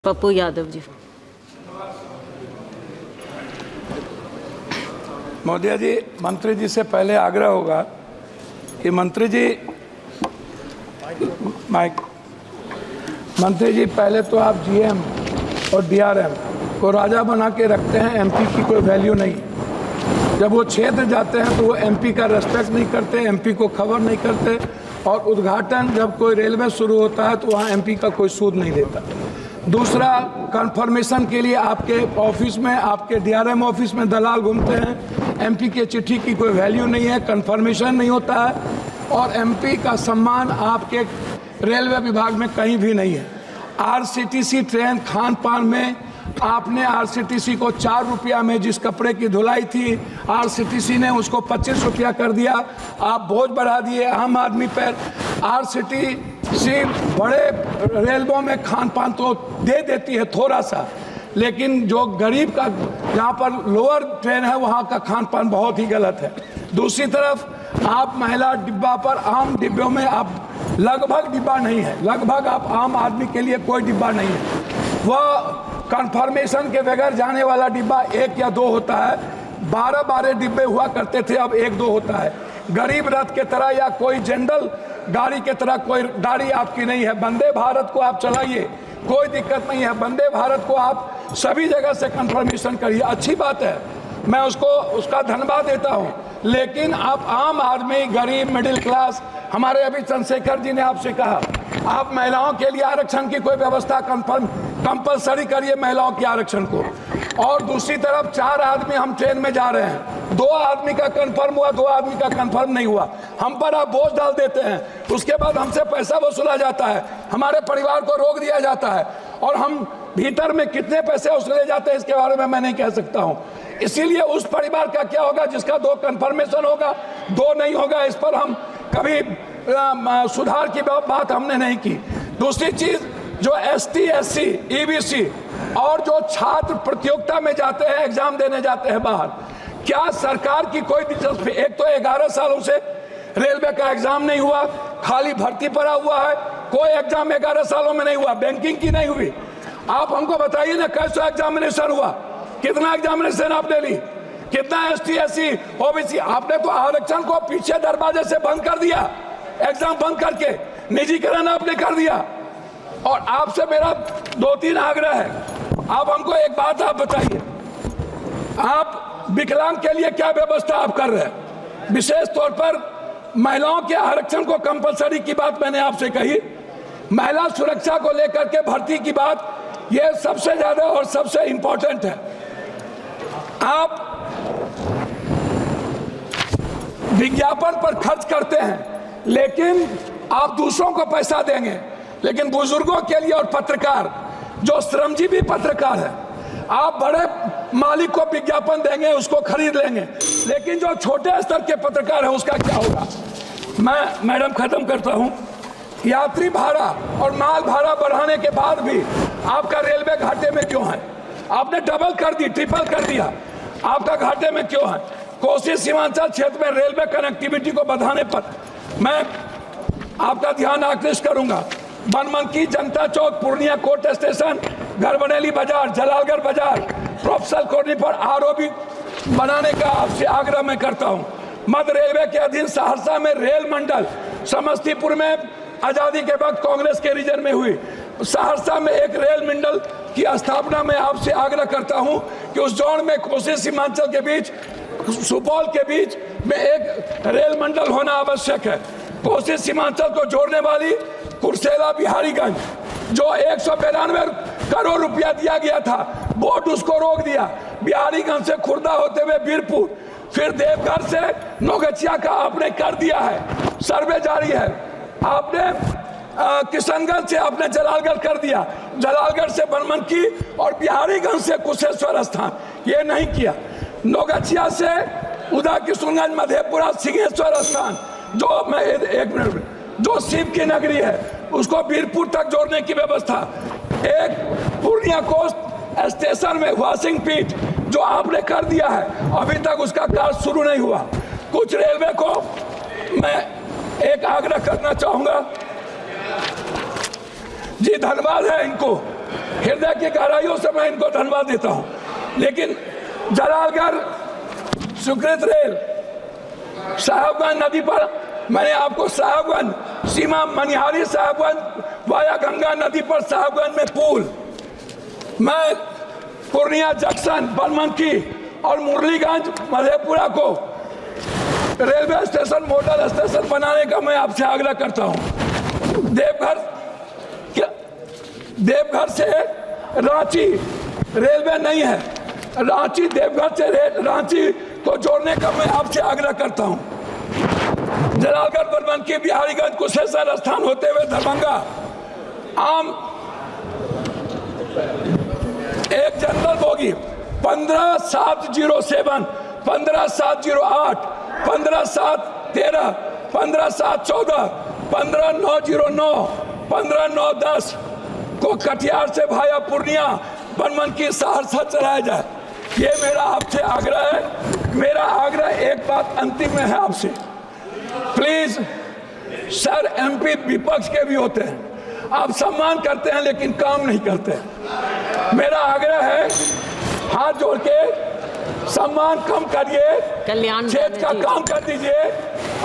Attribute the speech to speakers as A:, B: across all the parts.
A: पप्पू यादव जी।
B: महोदय जी, मंत्री जी से पहले आग्रह होगा कि मंत्री जी पहले तो आप जीएम और डीआरएम को राजा बना के रखते हैं, एमपी की कोई वैल्यू नहीं। जब वो क्षेत्र जाते हैं तो वो एमपी का रेस्पेक्ट नहीं करते, एमपी को खबर नहीं करते, और उद्घाटन जब कोई रेलवे शुरू होता है तो वहाँ एमपी का कोई सूद नहीं देता। दूसरा, कंफर्मेशन के लिए आपके ऑफिस में, आपके डीआरएम ऑफिस में दलाल घूमते हैं। एमपी के चिट्ठी की कोई वैल्यू नहीं है, कंफर्मेशन नहीं होता है, और एमपी का सम्मान आपके रेलवे विभाग में कहीं भी नहीं है। आरसीटीसी ट्रेन खान पान में आपने आरसीटीसी को 4 रुपया में जिस कपड़े की धुलाई थी, आरसीटीसी ने उसको 25 रुपया कर दिया। आप बोझ बढ़ा दिए आम आदमी पर। आरसीटीसी बड़े रेलवों में खान पान तो दे देती है थोड़ा सा, लेकिन जो गरीब का, जहाँ पर लोअर ट्रेन है, वहाँ का खान पान बहुत ही गलत है। दूसरी तरफ आप महिला डिब्बा पर, आम डिब्बों में आप लगभग डिब्बा नहीं है, लगभग आप आम आदमी के लिए कोई डिब्बा नहीं है। वह कंफर्मेशन के बगैर जाने वाला डिब्बा 1 या 2 होता है। 12 डिब्बे हुआ करते थे, अब 1-2 होता है। गरीब रथ के तरह या कोई जनरल गाड़ी के तरह कोई गाड़ी आपकी नहीं है। वंदे भारत को आप चलाइए, कोई दिक्कत नहीं है। वंदे भारत को आप सभी जगह से कंफर्मेशन करिए, अच्छी बात है, मैं उसका धन्यवाद देता हूं। लेकिन आप आम आदमी, गरीब, मिडिल क्लास, हमारे अभी चंद्रशेखर जी ने आपसे कहा आप महिलाओं के लिए आरक्षण की कोई व्यवस्था कंपलसरी करिए, महिलाओं के आरक्षण को। और दूसरी तरफ 4 आदमी हम ट्रेन में जा रहे हैं, 2 आदमी का कंफर्म हुआ, 2 आदमी का कंफर्म नहीं हुआ, हम पर आप बोझ डाल देते हैं। उसके बाद हमसे पैसा वसूला जाता है, हमारे परिवार को रोक दिया जाता है, और हम भीतर में कितने पैसे वसूले जाते हैं इसके बारे में मैं नहीं कह सकता हूं। इसीलिए उस परिवार का क्या होगा जिसका 2 कंफर्मेशन होगा, 2 नहीं होगा, इस पर हम कभी सुधार की बात हमने नहीं की। दूसरी चीज, जो एसटी, एससी, ईबीसी और जो छात्र प्रतियोगिता में जाते हैं, एग्जाम देने जाते हैं बाहर, क्या सरकार की कोई दिलचस्पी? एक तो 11 सालों से रेलवे का एग्जाम नहीं हुआ, खाली भर्ती पड़ा हुआ है, कोई एग्जाम 11 सालों में नहीं हुआ, बैंकिंग की नहीं हुई। आप हमको बताइए ना, कैसा एग्जामिनेशन हुआ, कितना एग्जामिनेशन आपने ली, कितना एसटी, एससी, ओबीसी? आपने तो आरक्षण को पीछे दरवाजे से बंद कर दिया, एग्जाम बंद करके निजीकरण आपने कर दिया। और आपसे मेरा 2-3 आग्रह है, आप हमको एक बात आप बताइए, आप विकलांग के लिए क्या व्यवस्था आप कर रहे हैं? विशेष तौर पर महिलाओं के आरक्षण को कंपलसरी की बात मैंने आपसे कही, महिला सुरक्षा को लेकर के भर्ती की बात, यह सबसे ज्यादा और सबसे इंपॉर्टेंट है। आप विज्ञापन पर खर्च करते हैं, लेकिन आप दूसरों को पैसा देंगे, लेकिन बुजुर्गों के लिए और पत्रकार, जो श्रमजीवी पत्रकार है, आप बड़े मालिक को विज्ञापन देंगे, उसको खरीद लेंगे, लेकिन जो छोटे स्तर के पत्रकार है उसका क्या होगा? मैं मैडम खत्म करता हूं। यात्री भाड़ा और माल भाड़ा बढ़ाने के बाद भी आपका रेलवे घाटे में क्यों है? आपने डबल कर दी, ट्रिपल कर दिया, आपका घाटे में क्यों है? कोसी सीमांचल क्षेत्र में रेलवे कनेक्टिविटी को बढ़ाने पर मैं आपका ध्यान आकृष्ट करूंगा। बनमनकी, जनता चौक, पूर्णिया कोर्ट स्टेशन, गढ़बरेली बाजार, जलालगढ़ बाजार, प्रोफेसर कॉलोनी पर आरओबी बनाने का आपसे आग्रह मैं करता हूं। मध्य रेलवे के अधीन सहरसा में रेल मंडल, समस्तीपुर में आजादी के वक्त कांग्रेस के रीजन में हुई, सहरसा में एक रेल मंडल की स्थापना में आपसे आग्रह करता हूं कि उस जोन में कोसी सीमांचल के बीच, सुपौल के बीच में एक रेल मंडल होना आवश्यक है। कोसी सीमांचल को जोड़ने वाली कुर्सेला बिहारीगंज, जो 192 करोड़ रुपया दिया गया था, बोर्ड उसको रोक दिया। बिहारीगंज से खुर्दा होते हुए बीरपुर, फिर देवघर से नौगछिया का आपने कर दिया है, सर्वे जारी है। आपने किशनगंज से आपने जलालगढ़ कर दिया, जलालगढ़ से बनमनकी और बिहारीगंज से कुशेश्वर स्थान, ये नहीं किया। नौगछिया से उदा किशनगंज, मधेपुरा, सिंहेश्वर स्थान, जो मैं एक मिनट, जो शिव की नगरी है, उसको बीरपुर तक जोड़ने की व्यवस्था। एक पूर्णिया कोस्ट स्टेशन में वाशिंग पीठ जो आपने कर दिया है, अभी तक उसका कार्य शुरू नहीं हुआ। कुछ रेलवे को मैं एक आग्रह करना चाहूंगा जी, धन्यवाद है इनको, हृदय की गहराइयों से मैं इनको धन्यवाद देता हूं। लेकिन जलालगढ़ सुकृत रेल साहबगंज नदी पर मैंने आपको साहबगंज सीमा मनिहारी साहबगंज वाया गंगा नदी पर साहबगंज में पुल, मैं पूर्णिया जंक्शन बनमनखी और मुरलीगंज मधेपुरा को रेलवे स्टेशन मॉडल स्टेशन बनाने का मैं आपसे आग्रह करता हूं। देवघर से रांची रेलवे नहीं है, रांची देवघर से रांची को जोड़ने का मैं आपसे आग्रह करता हूं। जलालगढ़ बनमनखी बिहारीगंज कुशेश्वर स्थान होते हुए दरभंगा आम एक जनरल बोगी 15,707, 15,708, 15,713, 15,714, 15,909, 15,910 को कटिहार से भाया पूर्णिया बनमनखी सहरसा चलाया जाए। ये मेरा आपसे आग्रह है। मेरा आग्रह एक बात अंतिम में है आपसे, प्लीज सर, एमपी विपक्ष के भी होते हैं, आप सम्मान करते हैं लेकिन काम नहीं करते हैं। मेरा आग्रह है, हाथ जोड़ के सम्मान कम करिए, क्षेत्र का काम कर दीजिए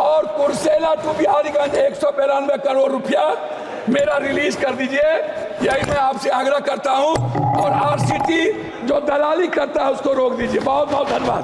B: और कुर्सेला टू बिहारीगंज 192 करोड़ रुपया मेरा रिलीज कर दीजिए। यही मैं आपसे आग्रह करता हूं और आरसीटी जो दलाली करता है उसको रोक दीजिए। बहुत बहुत धन्यवाद।